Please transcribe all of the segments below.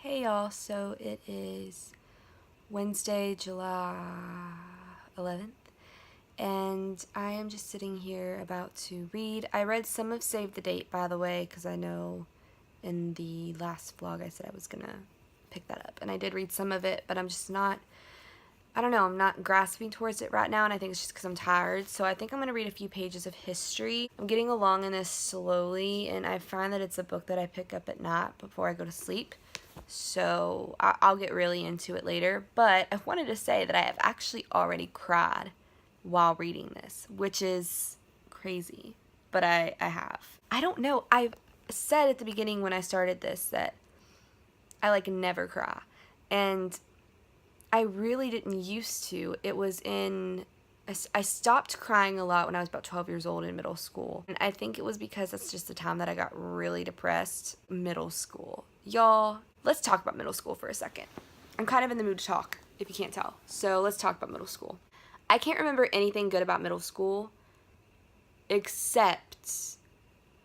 Hey y'all, so it is Wednesday, July 11th, and I am just sitting here about to read. I read some of Save the Date, by the way, because I know in the last vlog I said I was gonna pick that up, and I did read some of it, but I'm just not, I don't know, I'm not grasping towards it right now, and I think it's just because I'm tired, so I think I'm going to read a few pages of history. I'm getting along in this slowly, and I find that it's a book that I pick up at night before I go to sleep. So I'll get really into it later, but I wanted to say that I have actually already cried while reading this, which is crazy, but I have. I don't know, I've said at the beginning when I started this that I never cry, and I really didn't used to. I stopped crying a lot when I was about 12 years old in middle school. And I think it was because that's just the time that I got really depressed. Middle school. Y'all, let's talk about middle school for a second. I'm kind of in the mood to talk, if you can't tell. So let's talk about middle school. I can't remember anything good about middle school except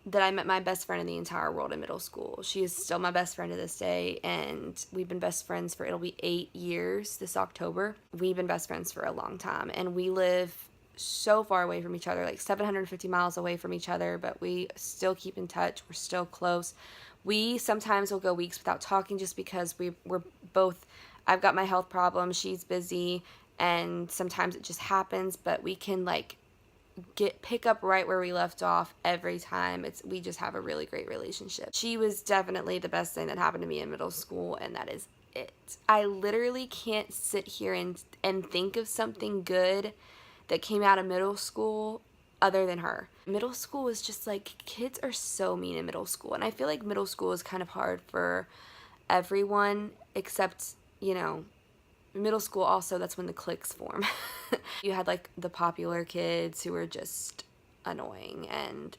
that I met my best friend in the entire world in middle school. She is still my best friend to this day, and we've been best friends for, it'll be 8 years this October. We've been best friends for a long time, and we live so far away from each other, like 750 miles away from each other, but we still keep in touch. We're still close. We sometimes will go weeks without talking just because we're both, I've got my health problems, she's busy, and sometimes it just happens, but we can pick up right where we left off every time. We just have a really great relationship. She was definitely the best thing that happened to me in middle school, and that is it. I literally can't sit here and think of something good that came out of middle school other than her. Middle school is just kids are so mean in middle school, and I feel like middle school is kind of hard for everyone except, middle school also, that's when the cliques form. You had the popular kids who were just annoying and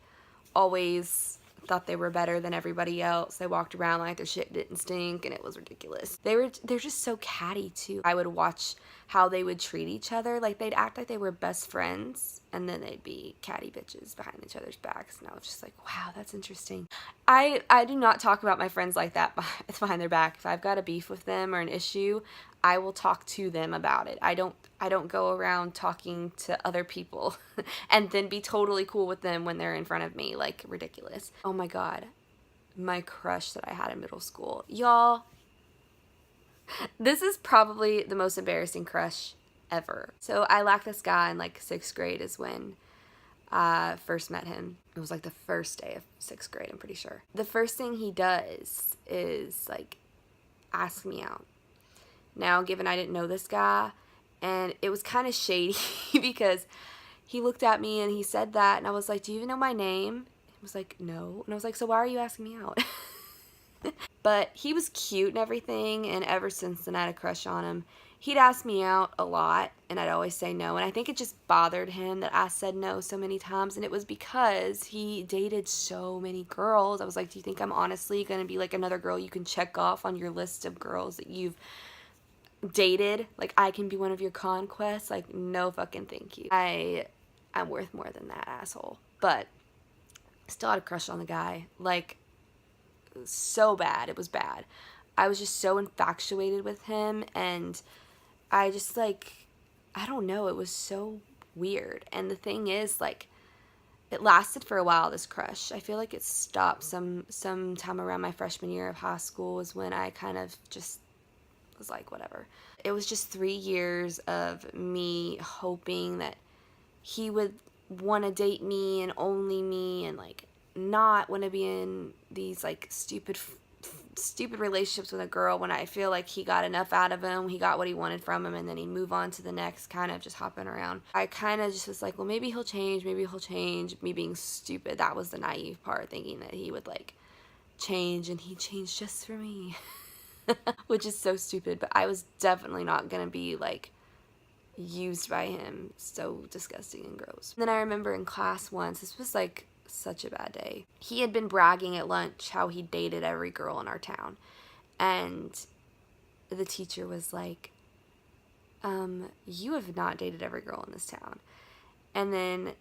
always thought they were better than everybody else. They walked around like their shit didn't stink, and it was ridiculous. They're just so catty too. I would watch how they would treat each other. They'd act like they were best friends, and then they'd be catty bitches behind each other's backs, and I was just like, wow, that's interesting. I do not talk about my friends like that behind their back. If I've got a beef with them or an issue, I will talk to them about it. I don't go around talking to other people and then be totally cool with them when they're in front of me. Ridiculous. Oh my god. My crush that I had in middle school. Y'all, this is probably the most embarrassing crush ever. So I liked this guy in 6th grade is when I first met him. It was the first day of 6th grade, I'm pretty sure. The first thing he does is ask me out. Now, given I didn't know this guy, and it was kind of shady because he looked at me and he said that, and I was like, do you even know my name? He was like, no. And I was like, so why are you asking me out? But he was cute and everything, and ever since then I had a crush on him. He'd ask me out a lot, and I'd always say no, and I think it just bothered him that I said no so many times, and it was because he dated so many girls. I was like, do you think I'm honestly going to be another girl you can check off on your list of girls that you've dated? I can be one of your conquests? No fucking thank you. I'm worth more than that, asshole. But still had a crush on the guy. So bad. It was bad. I was just so infatuated with him, and I just I don't know, it was so weird. And the thing is, it lasted for a while, this crush. I feel like it stopped sometime around my freshman year of high school is when I kind of just was whatever. It was just 3 years of me hoping that he would want to date me and only me, and not want to be in these stupid relationships with a girl when I feel like he got enough out of him, he got what he wanted from him, and then he'd move on to the next, kind of just hopping around. I kind of just was well, maybe he'll change, me being stupid. That was the naive part, thinking that he would change, and he changed just for me. Which is so stupid, but I was definitely not gonna be used by him. So disgusting and gross. And then I remember in class once, this was such a bad day. He had been bragging at lunch how he dated every girl in our town, and the teacher was like, you have not dated every girl in this town. And then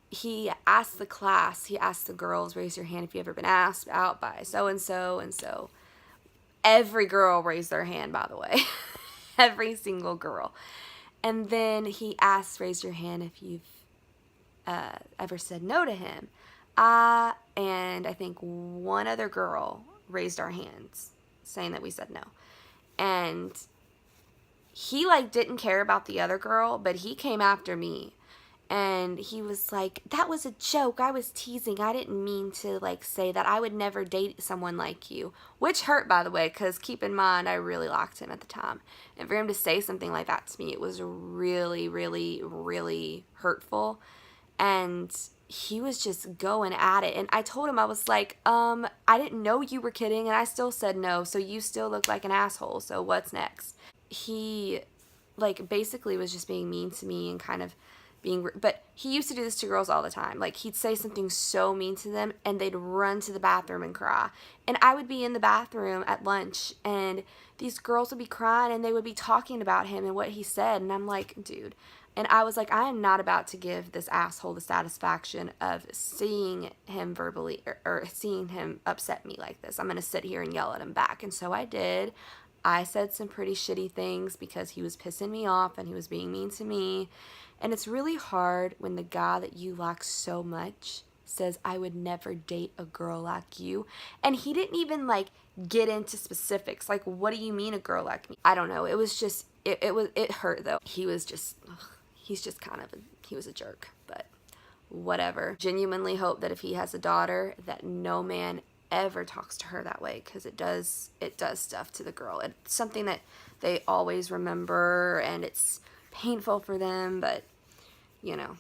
he asked the girls, raise your hand if you ever been asked out by so and so and so. Every girl raised their hand, by the way. Every single girl. And then he asks, raise your hand if you've ever said no to him. And I think one other girl raised our hands saying that we said no. And he like didn't care about the other girl, but he came after me. And he was like, that was a joke. I was teasing. I didn't mean to like say that. I would never date someone like you. Which hurt, by the way, because keep in mind, I really liked him at the time. And for him to say something like that to me, it was really, really, really hurtful. And he was just going at it. And I told him, I was like, I didn't know you were kidding. And I still said no. So you still look like an asshole. So what's next? He like basically was just being mean to me and kind of but he used to do this to girls all the time. Like he'd say something so mean to them and they'd run to the bathroom and cry. And I would be in the bathroom at lunch and these girls would be crying and they would be talking about him and what he said. And I'm like, dude. And I was like, I am not about to give this asshole the satisfaction of seeing him verbally or seeing him upset me like this. I'm going to sit here and yell at him back. And so I did. I said some pretty shitty things because he was pissing me off and he was being mean to me. And it's really hard when the guy that you like so much says, I would never date a girl like you. And he didn't even like get into specifics. Like, what do you mean a girl like me? I don't know. It was just, it hurt though. He was just, he's just kind of, he was a jerk, but whatever. Genuinely hope that if he has a daughter, that no man ever talks to her that way, because it does stuff to the girl. It's something that they always remember and it's painful for them, but you know,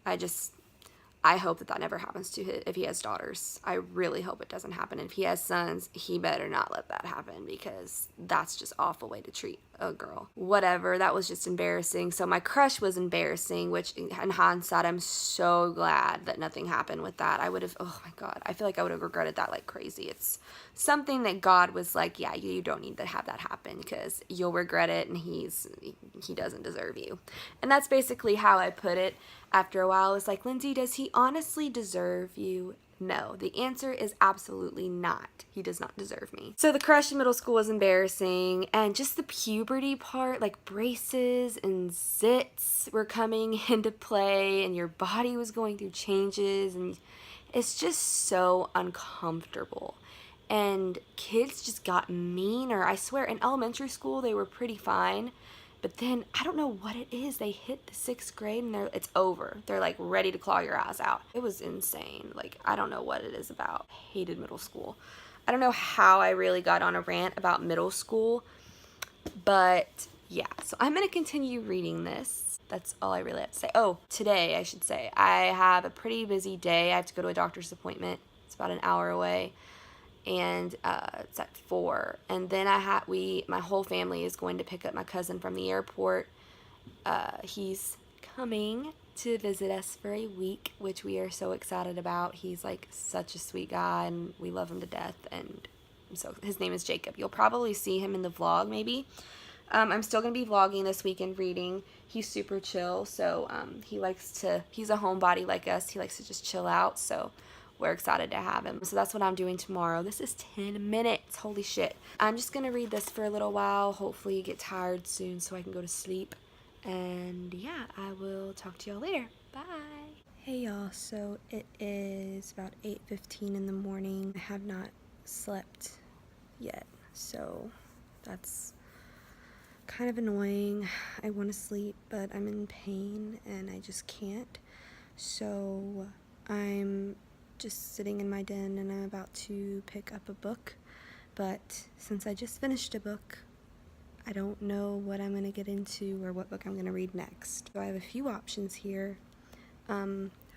I hope that never happens to him if he has daughters. I really hope it doesn't happen. If he has sons, he better not let that happen, because that's just awful way to treat a girl. Whatever, that was just embarrassing. So my crush was embarrassing, which in hindsight, I'm so glad that nothing happened with that. I would have, oh my God, I feel like I would have regretted that like crazy. It's something that God was like, yeah, you don't need to have that happen because you'll regret it and he doesn't deserve you. And that's basically how I put it. After a while, it's like, Lindsay, does he honestly deserve you? No, the answer is absolutely not. He does not deserve me. So the crush in middle school was embarrassing, and just the puberty part, like braces and zits were coming into play, and your body was going through changes, and it's just so uncomfortable. And kids just got meaner. I swear, in elementary school, they were pretty fine. But then, I don't know what it is. They hit the 6th grade and it's over. They're like ready to claw your eyes out. It was insane. Like, I don't know what it is about. Hated middle school. I don't know how I really got on a rant about middle school. But yeah, so I'm going to continue reading this. That's all I really have to say. Oh, today, I should say. I have a pretty busy day. I have to go to a doctor's appointment. It's about an hour away. And it's at 4. And then my whole family is going to pick up my cousin from the airport. He's coming to visit us for a week, which we are so excited about. He's like such a sweet guy and we love him to death. And so his name is Jacob. You'll probably see him in the vlog maybe. I'm still going to be vlogging this week and reading. He's super chill, so he's a homebody like us. He likes to just chill out, so we're excited to have him. So that's what I'm doing tomorrow. This is 10 minutes. Holy shit. I'm just going to read this for a little while. Hopefully get tired soon so I can go to sleep. And yeah, I will talk to y'all later. Bye. Hey y'all, so it is about 8:15 in the morning. I have not slept yet, so that's kind of annoying. I want to sleep, but I'm in pain and I just can't. So I'm just sitting in my den and I'm about to pick up a book, but since I just finished a book, I don't know what I'm going to get into or what book I'm going to read next. So I have a few options here.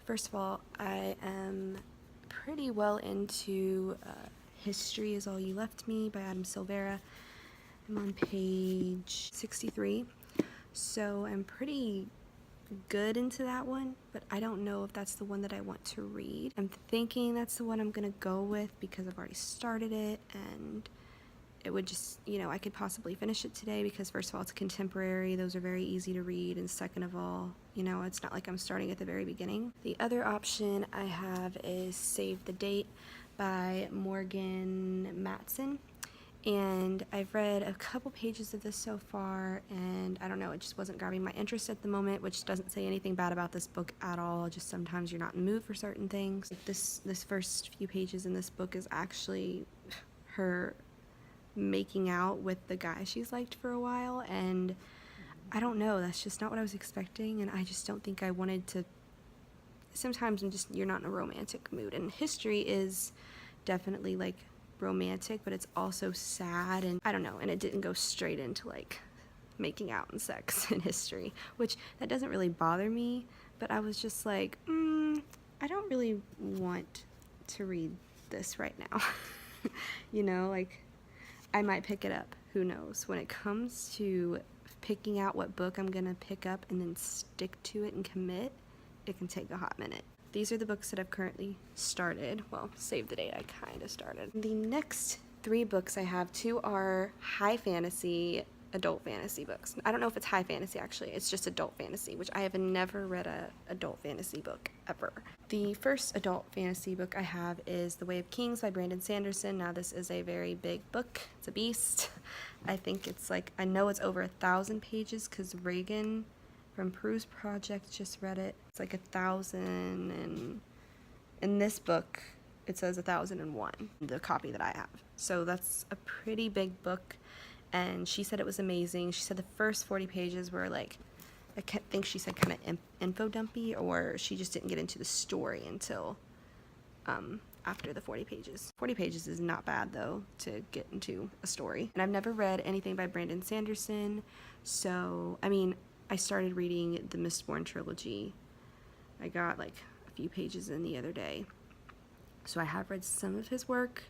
First of all, I am pretty well into History Is All You Left Me by Adam Silvera. I'm on page 63, so I'm pretty good into that one, but I don't know if that's the one that I want to read. I'm thinking that's the one I'm gonna go with because I've already started it, and it would just, I could possibly finish it today because first of all, it's contemporary. Those are very easy to read, and second of all, it's not like I'm starting at the very beginning. The other option I have is Save the Date by Morgan Matson. And I've read a couple pages of this so far, and I don't know, it just wasn't grabbing my interest at the moment, which doesn't say anything bad about this book at all, just sometimes you're not in the mood for certain things. This first few pages in this book is actually her making out with the guy she's liked for a while, and I don't know, that's just not what I was expecting, and I just don't think I wanted to. Sometimes you're not in a romantic mood, and history is definitely like romantic, but it's also sad, and I don't know, and it didn't go straight into like making out and sex in history, which that doesn't really bother me, but I was just like, I don't really want to read this right now. You know, like, I might pick it up, who knows. When it comes to picking out what book I'm gonna pick up and then stick to it and commit, it can take a hot minute. These are the books that I've currently started. Well, save the date, I kind of started. The next 3 books I have, 2 are high fantasy, adult fantasy books. I don't know if it's high fantasy actually, it's just adult fantasy, which I have never read a adult fantasy book ever. The first adult fantasy book I have is The Way of Kings by Brandon Sanderson. Now this is a very big book, it's a beast. I think it's like, I know it's over 1,000 pages because Reagan from Peruse Project just read it. It's like 1,000, and in this book it says 1,001, the copy that I have. So that's a pretty big book, and she said it was amazing. She said the first 40 pages were like, I think she said kind of info dumpy, or she just didn't get into the story until after the 40 pages. 40 pages is not bad though to get into a story. And I've never read anything by Brandon Sanderson, so I mean, I started reading the Mistborn trilogy. I got like a few pages in the other day. So I have read some of his work,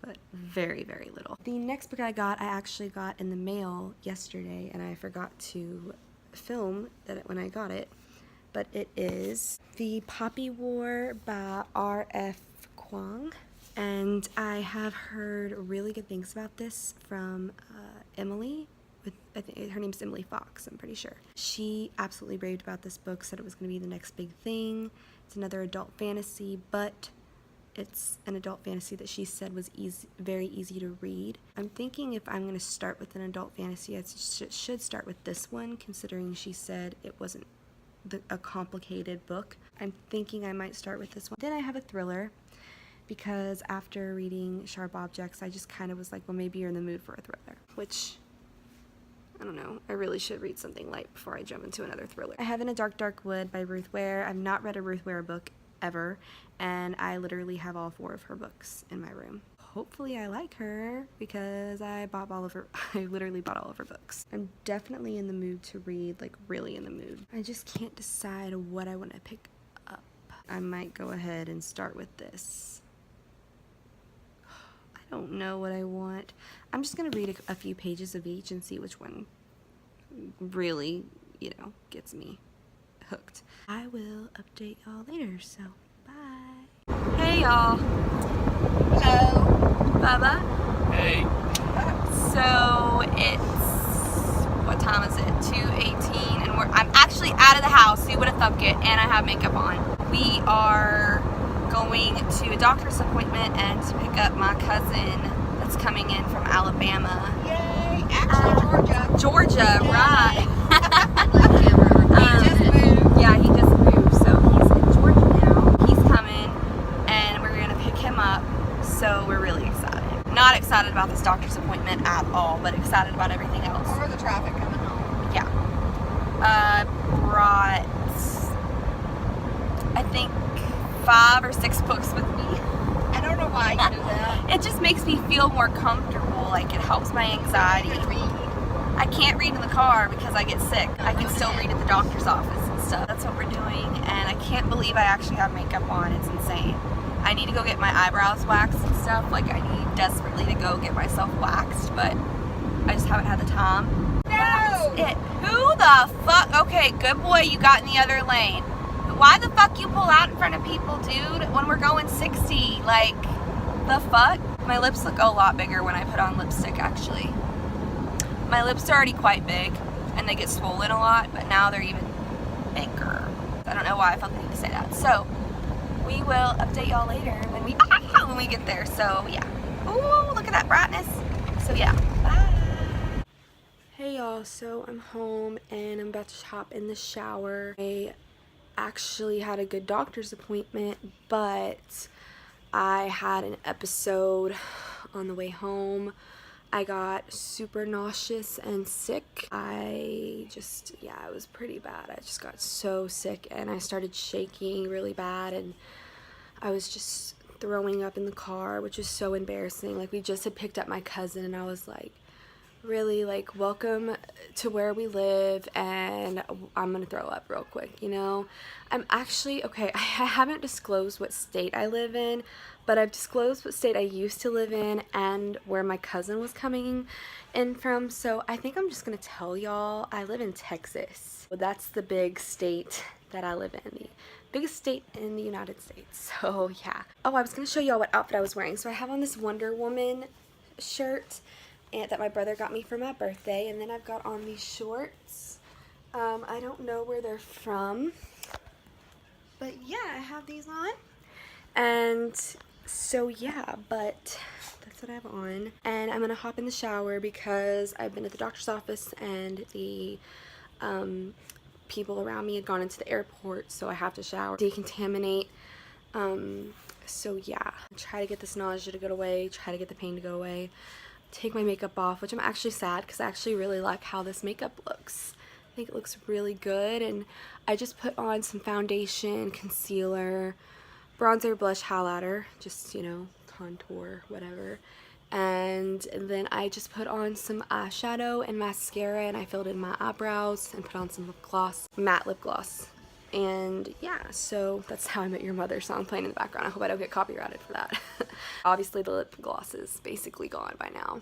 but very, very little. The next book I actually got in the mail yesterday, and I forgot to film that when I got it, but it is The Poppy War by R.F. Kuang. And I have heard really good things about this from Emily. I think her name's Emily Fox, I'm pretty sure. She absolutely raved about this book, said it was going to be the next big thing. It's another adult fantasy, but it's an adult fantasy that she said was very easy to read. I'm thinking if I'm going to start with an adult fantasy, I should start with this one, considering she said it wasn't a complicated book. I'm thinking I might start with this one. Then I have a thriller, because after reading Sharp Objects, I just kind of was like, well, maybe you're in the mood for a thriller, which, I don't know, I really should read something light before I jump into another thriller. I have In a Dark, Dark Wood by Ruth Ware. I've not read a Ruth Ware book ever, and I literally have all 4 of her books in my room. Hopefully I like her, because I literally bought all of her books. I'm definitely in the mood to read, like really in the mood. I just can't decide what I want to pick up. I might go ahead and start with this. I don't know what I want. I'm just gonna read a few pages of each and see which one really, you know, gets me hooked. I will update y'all later, so bye. Hey y'all. Hello. Bubba. Hey. So it's, what time is it? 2:18, and I'm actually out of the house, so you would have thunk it, and I have makeup on. We are going to a doctor's appointment and to pick up my cousin that's coming in from Alabama. Yay! Actually, Georgia, right. He just moved. Yeah, he just moved, so he's in Georgia now. He's coming, and we're gonna pick him up, so we're really excited. Not excited about this doctor's appointment at all, but excited about everything else. Or the traffic coming home. Yeah. Brought, I think, 5 or 6 books with me. I don't know why you do that. It just makes me feel more comfortable, like it helps my anxiety. You can read. I can't read in the car because I get sick. I can still read at the doctor's office and stuff. That's what we're doing, and I can't believe I actually have makeup on. It's insane. I need to go get my eyebrows waxed and stuff. Like, I need desperately to go get myself waxed, but I just haven't had the time. No! That's it. Who the fuck? Okay, good boy, you got in the other lane. Why the fuck you pull out in front of people, dude, when we're going 60? Like, the fuck? My lips look a lot bigger when I put on lipstick, actually. My lips are already quite big, and they get swollen a lot, but now they're even bigger. I don't know why I felt the need to say that. So, we will update y'all later when we get there. So, yeah. Ooh, look at that brightness. So, y'all, so I'm home and I'm about to hop in the shower. I actually had a good doctor's appointment, but I had an episode on the way home. I got super nauseous and sick. It was pretty bad. I just got so sick and I started shaking really bad, and I was just throwing up in the car, which was so embarrassing. Like, we just had picked up my cousin and I was like, really, like, welcome to where we live, and I'm gonna throw up real quick, you know? I'm actually, okay, I haven't disclosed what state I live in, but I've disclosed what state I used to live in and where my cousin was coming in from, so I think I'm just gonna tell y'all I live in Texas. Well, that's the big state that I live in, the biggest state in the United States, so yeah. Oh, I was gonna show y'all what outfit I was wearing. So I have on this Wonder Woman shirt that my brother got me for my birthday, and then I've got on these shorts. I don't know where they're from, but yeah, I have these on, and so yeah, but that's what I have on. And I'm gonna hop in the shower because I've been at the doctor's office and the people around me had gone into the airport, so I have to shower, decontaminate. So yeah, try to get this nausea to go away, try to get the pain to go away, take my makeup off, which I'm actually sad because I actually really like how this makeup looks. I think it looks really good, and I just put on some foundation, concealer, bronzer, blush, highlighter, just, you know, contour, whatever. And then I just put on some eyeshadow and mascara, and I filled in my eyebrows and put on some lip gloss, matte lip gloss. And yeah, so that's How I Met Your Mother song playing in the background. I hope I don't get copyrighted for that. Obviously the lip gloss is basically gone by now.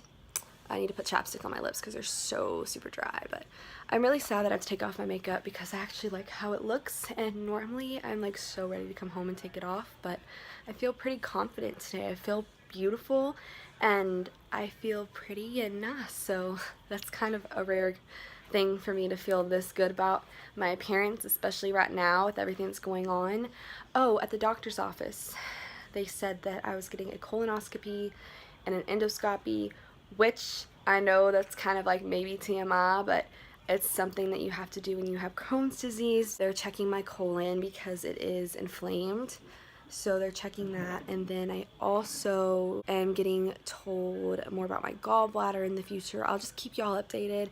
I need to put chapstick on my lips because they're so super dry, but I'm really sad that I have to take off my makeup because I actually like how it looks, and normally I'm like so ready to come home and take it off, but I feel pretty confident today. I feel beautiful and I feel pretty and nice, so that's kind of a rare thing for me to feel this good about my appearance, especially right now with everything that's going on. Oh, at the doctor's office, they said that I was getting a colonoscopy and an endoscopy, which I know that's kind of like maybe TMI, but it's something that you have to do when you have Crohn's disease. They're checking my colon because it is inflamed, so they're checking that. And then I also am getting told more about my gallbladder in the future. I'll just keep y'all updated.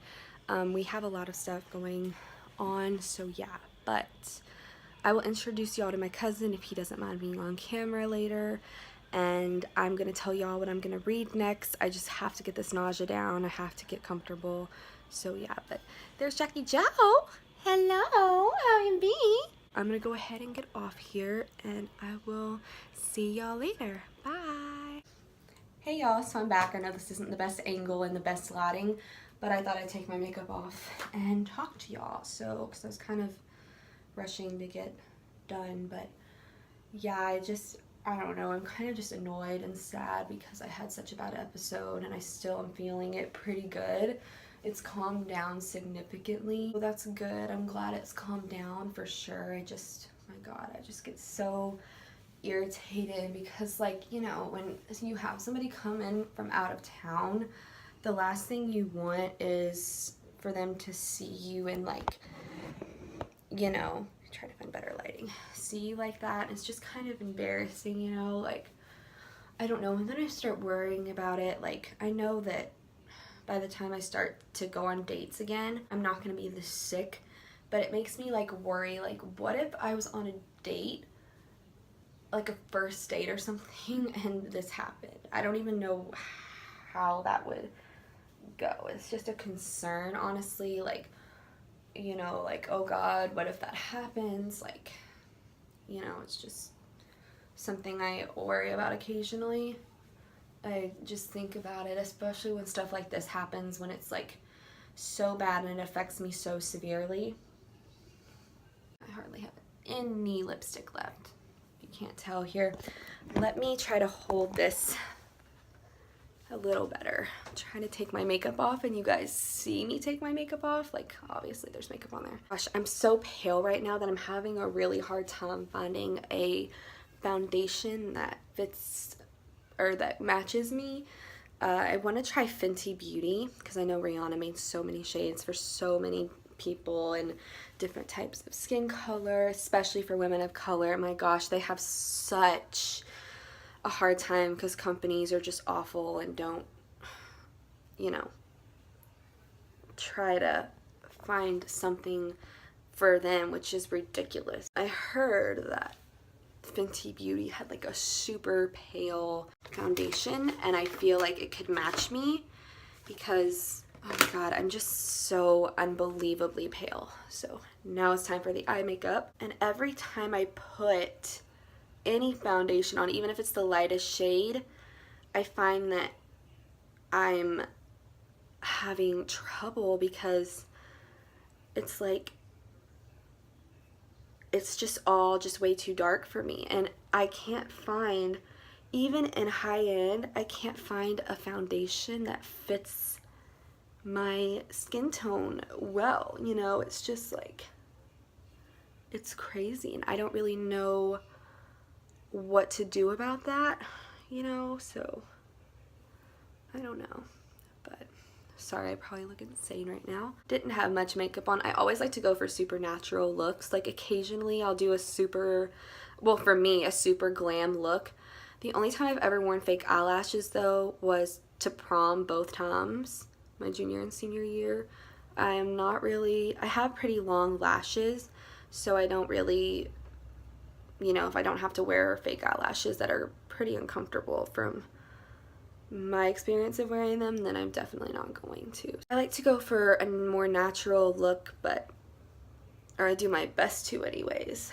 We have a lot of stuff going on, so yeah, but I will introduce y'all to my cousin if he doesn't mind being on camera later, and I'm gonna tell y'all what I'm gonna read next. I just have to get this nausea down, I have to get comfortable, so yeah. But there's Jackie Joe. Hello, how you be? I'm gonna go ahead and get off here, and I will see y'all later. Bye. Hey y'all, so I'm back. I know this isn't the best angle and the best lighting, but I thought I'd take my makeup off and talk to y'all. So, because I was kind of rushing to get done, but yeah, I don't know, I'm kind of just annoyed and sad because I had such a bad episode and I still am feeling it pretty good. It's calmed down significantly. Well, that's good. I'm glad it's calmed down for sure. My God, I just get so irritated because, like, you know, when you have somebody come in from out of town, the last thing you want is for them to see you and, like, you know, try to find better lighting, see you like that. It's just kind of embarrassing, you know, like, I don't know. And then I start worrying about it. Like, I know that by the time I start to go on dates again, I'm not going to be this sick, but it makes me, like, worry, like, what if I was on a date, like a first date or something, and this happened? I don't even know how that would go. It's just a concern, honestly. Like, you know, like, oh God, what if that happens? Like, you know, it's just something I worry about occasionally. I just think about it, especially when stuff like this happens, when it's like so bad and it affects me so severely. I hardly have any lipstick left. You can't tell here. Let me try to hold this a little better. I'm trying to take my makeup off and you guys see me take my makeup off. Like, obviously there's makeup on there. Gosh, I'm so pale right now that I'm having a really hard time finding a foundation that fits or that matches me. I want to try Fenty Beauty because I know Rihanna made so many shades for so many people and different types of skin color, especially for women of color. My gosh, they have such a hard time because companies are just awful and don't, you know, try to find something for them, which is ridiculous. I heard that Fenty Beauty had like a super pale foundation, and I feel like it could match me because, oh my god, I'm just so unbelievably pale. So now it's time for the eye makeup, and every time I put any foundation on, even if it's the lightest shade, I find that I'm having trouble because it's like it's just all just way too dark for me, and I can't find, even in high end, I can't find a foundation that fits my skin tone well, you know. It's just like, it's crazy, and I don't really know what to do about that, you know, so I don't know. But sorry, I probably look insane right now. Didn't have much makeup on. I always like to go for supernatural looks. Like occasionally I'll do a super, well, for me, a super glam look. The only time I've ever worn fake eyelashes though was to prom both times, my junior and senior year. I'm not really, I have pretty long lashes, so I don't really, you know, if I don't have to wear fake eyelashes that are pretty uncomfortable from my experience of wearing them, then I'm definitely not going to. I like to go for a more natural look, but, or I do my best to anyways.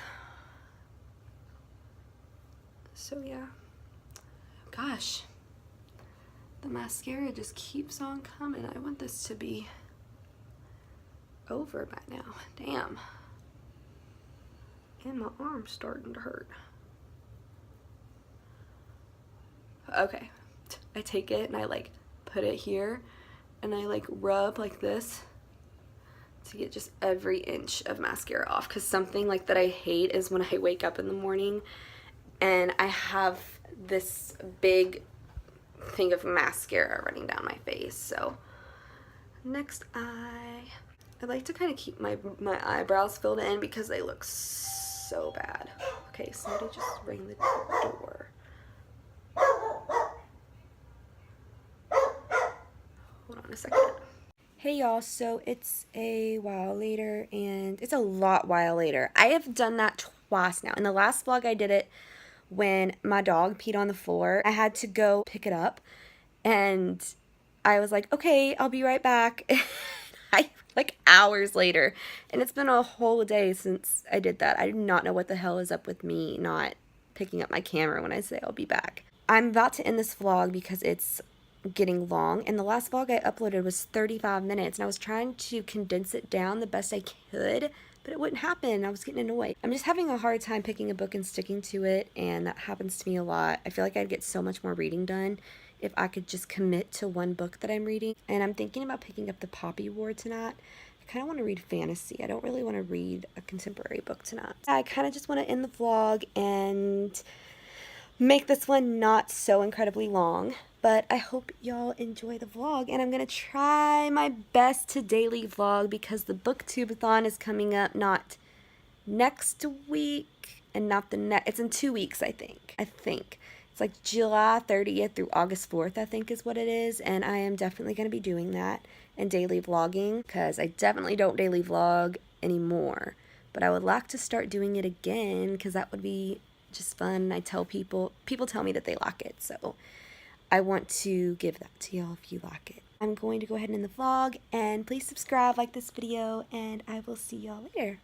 So yeah, gosh, the mascara just keeps on coming. I want this to be over by now. Damn. And my arm's starting to hurt. Okay, I take it and I like put it here and I like rub like this to get just every inch of mascara off, because something like that I hate is when I wake up in the morning and I have this big thing of mascara running down my face. So next eye, I like to kind of keep my eyebrows filled in because they look so bad. Okay, somebody just ring the door. Hold on a second. Hey y'all, so it's a while later, and it's a while later. I have done that twice now. In the last vlog I did it when my dog peed on the floor. I had to go pick it up, and I was like, okay, I'll be right back. Like hours later, and it's been a whole day since I did that. I do not know what the hell is up with me not picking up my camera when I say I'll be back. I'm about to end this vlog because it's getting long, and the last vlog I uploaded was 35 minutes, and I was trying to condense it down the best I could, but it wouldn't happen. I was getting annoyed. I'm just having a hard time picking a book and sticking to it, and that happens to me a lot. I feel like I'd get so much more reading done if I could just commit to one book that I'm reading. And I'm thinking about picking up the Poppy War tonight. I kind of want to read fantasy. I don't really want to read a contemporary book tonight. I kind of just want to end the vlog and make this one not so incredibly long. But I hope y'all enjoy the vlog, and I'm going to try my best to daily vlog because the booktubeathon is coming up not next week and not the next. It's in 2 weeks, I think. It's like July 30th through August 4th, I think is what it is, and I am definitely going to be doing that and daily vlogging because I definitely don't daily vlog anymore. But I would like to start doing it again because that would be just fun. I tell people tell me that they like it, so I want to give that to y'all if you like it. I'm going to go ahead and end the vlog, and please subscribe, like this video, and I will see y'all later.